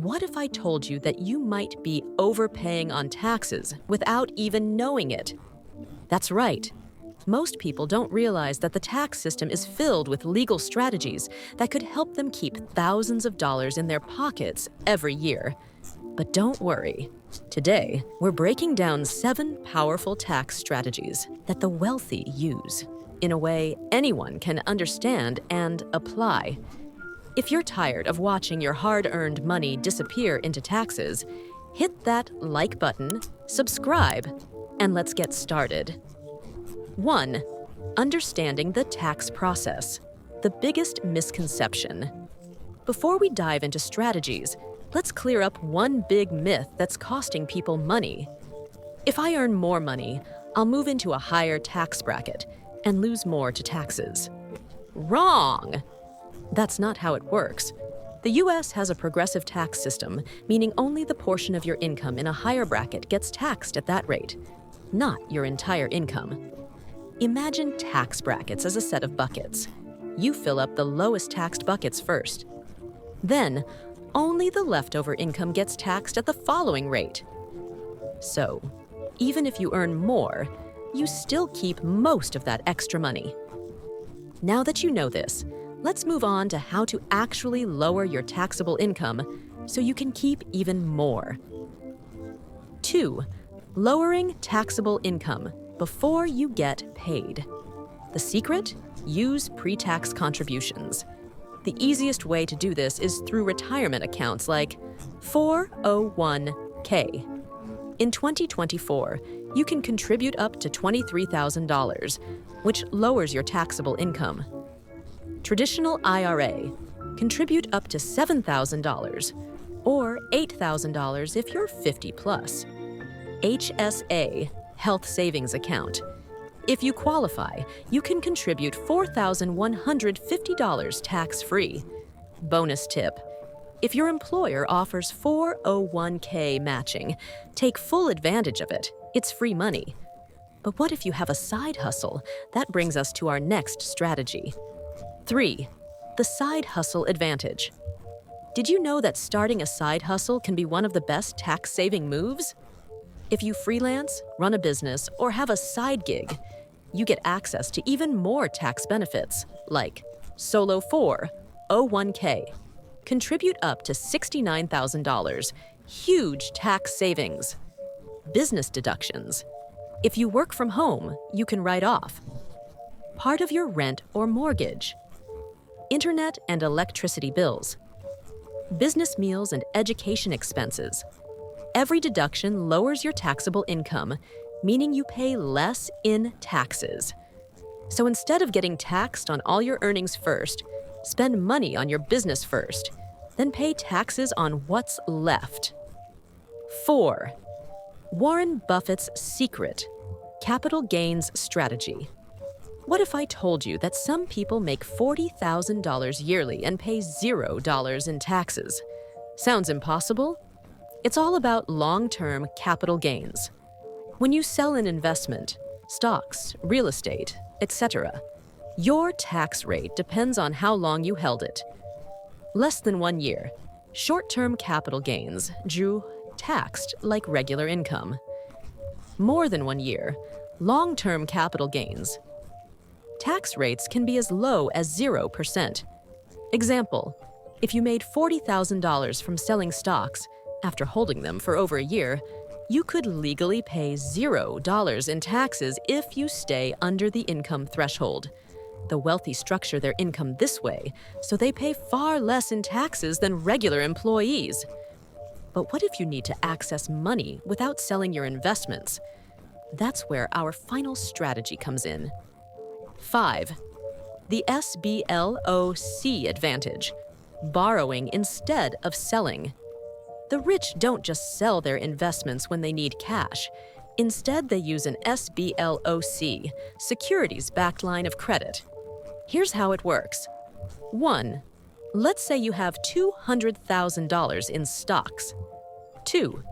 What if I told you that you might be overpaying on taxes without even knowing it? That's right. Most people don't realize that the tax system is filled with legal strategies that could help them keep thousands of dollars in their pockets every year. But don't worry. Today, we're breaking down 7 powerful tax strategies that the wealthy use in a way anyone can understand and apply. If you're tired of watching your hard-earned money disappear into taxes, hit that like button, subscribe, and let's get started. 1. Understanding the tax process, the biggest misconception. Before we dive into strategies, let's clear up one big myth that's costing people money. If I earn more money, I'll move into a higher tax bracket and lose more to taxes. Wrong! That's not how it works. The US has a progressive tax system, meaning only the portion of your income in a higher bracket gets taxed at that rate, not your entire income. Imagine tax brackets as a set of buckets. You fill up the lowest taxed buckets first. Then, only the leftover income gets taxed at the following rate. So, even if you earn more, you still keep most of that extra money. Now that you know this, let's move on to how to actually lower your taxable income so you can keep even more. 2. Lowering taxable income before you get paid. The secret? Use pre-tax contributions. The easiest way to do this is through retirement accounts like 401k. In 2024, you can contribute up to $23,000, which lowers your taxable income. Traditional IRA, contribute up to $7,000 or $8,000 if you're 50 plus. HSA, Health Savings Account. If you qualify, you can contribute $4,150 tax-free. Bonus tip: if your employer offers 401k matching, take full advantage of it. It's free money. But what if you have a side hustle? That brings us to our next strategy. 3. The side hustle advantage. Did you know that starting a side hustle can be one of the best tax-saving moves? If you freelance, run a business, or have a side gig, you get access to even more tax benefits, like Solo 401k. Contribute up to $69,000. Huge tax savings. Business deductions. If you work from home, you can write off part of your rent or mortgage, internet and electricity bills, business meals and education expenses. Every deduction lowers your taxable income, meaning you pay less in taxes. So instead of getting taxed on all your earnings first, spend money on your business first, then pay taxes on what's left. 4. Warren Buffett's secret, capital gains strategy. What if I told you that some people make $40,000 yearly and pay $0 in taxes? Sounds impossible? It's all about long-term capital gains. When you sell an investment, stocks, real estate, etc., your tax rate depends on how long you held it. Less than 1 year, short-term capital gains drew taxed like regular income. More than 1 year, long-term capital gains. Tax rates can be as low as 0%. Example, if you made $40,000 from selling stocks, after holding them for over a year, you could legally pay $0 in taxes if you stay under the income threshold. The wealthy structure their income this way, so they pay far less in taxes than regular employees. But what if you need to access money without selling your investments? That's where our final strategy comes in. 5. The SBLOC advantage, borrowing instead of selling. The rich don't just sell their investments when they need cash. Instead, they use an SBLOC, securities-backed line of credit. Here's how it works. 1. Let's say you have $200,000 in stocks. 2.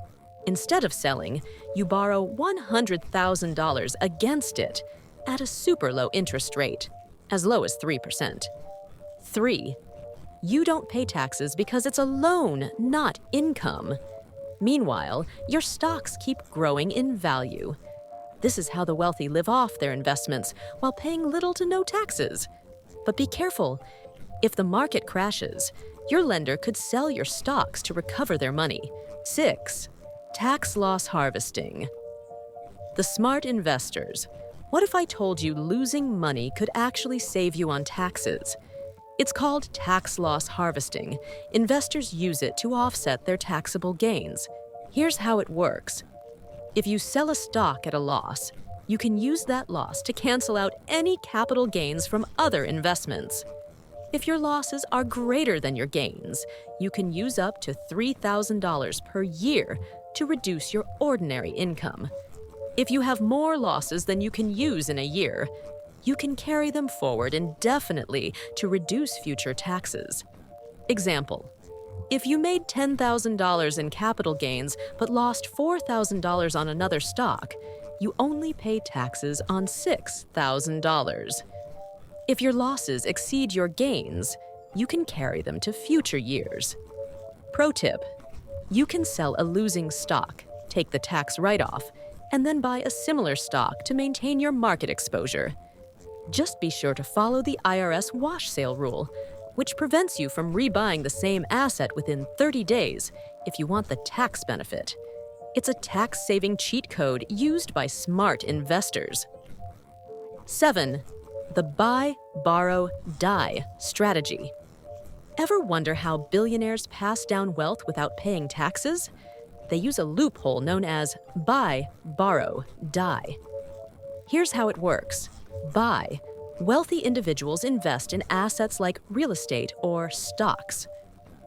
Instead of selling, you borrow $100,000 against it at a super low interest rate, as low as 3%. 3. You don't pay taxes because it's a loan, not income. Meanwhile, your stocks keep growing in value. This is how the wealthy live off their investments while paying little to no taxes. But be careful. If the market crashes, your lender could sell your stocks to recover their money. 6. Tax loss harvesting. The smart investors. What if I told you losing money could actually save you on taxes? It's called tax loss harvesting. Investors use it to offset their taxable gains. Here's how it works. If you sell a stock at a loss, you can use that loss to cancel out any capital gains from other investments. If your losses are greater than your gains, you can use up to $3,000 per year to reduce your ordinary income. If you have more losses than you can use in a year, you can carry them forward indefinitely to reduce future taxes. Example: if you made $10,000 in capital gains but lost $4,000 on another stock, you only pay taxes on $6,000. If your losses exceed your gains, you can carry them to future years. Pro tip: you can sell a losing stock, take the tax write-off, and then buy a similar stock to maintain your market exposure. Just be sure to follow the IRS wash sale rule, which prevents you from rebuying the same asset within 30 days if you want the tax benefit. It's a tax-saving cheat code used by smart investors. 7. The buy, borrow, die strategy. Ever wonder how billionaires pass down wealth without paying taxes? They use a loophole known as buy, borrow, die. Here's how it works. Buy. Wealthy individuals invest in assets like real estate or stocks.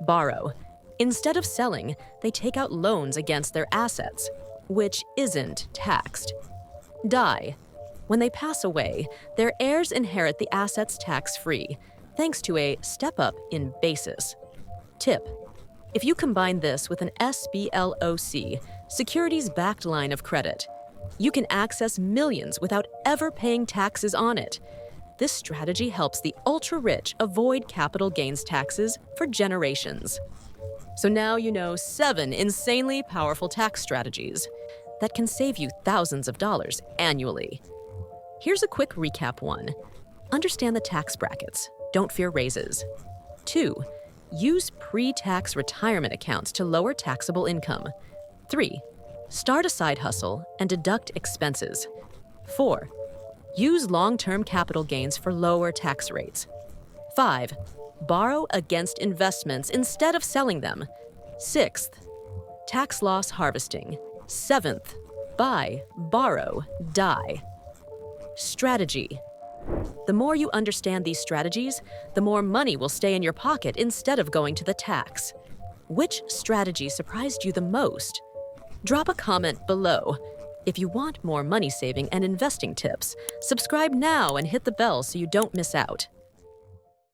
Borrow. Instead of selling, they take out loans against their assets, which isn't taxed. Die. When they pass away, their heirs inherit the assets tax-free, thanks to a step-up in basis. Tip: if you combine this with an SBLOC, securities-backed line of credit, you can access millions without ever paying taxes on it. This strategy helps the ultra-rich avoid capital gains taxes for generations. So now you know 7 insanely powerful tax strategies that can save you thousands of dollars annually. Here's a quick recap. 1. Understand the tax brackets. Don't fear raises. 2. Use pre-tax retirement accounts to lower taxable income. 3. Start a side hustle and deduct expenses. 4. Use long-term capital gains for lower tax rates. 5. Borrow against investments instead of selling them. 6th. Tax loss harvesting. 7th. Buy, borrow, die. Strategy. The more you understand these strategies, the more money will stay in your pocket instead of going to the tax. Which strategy surprised you the most? Drop a comment below. If you want more money saving and investing tips, subscribe now and hit the bell so you don't miss out.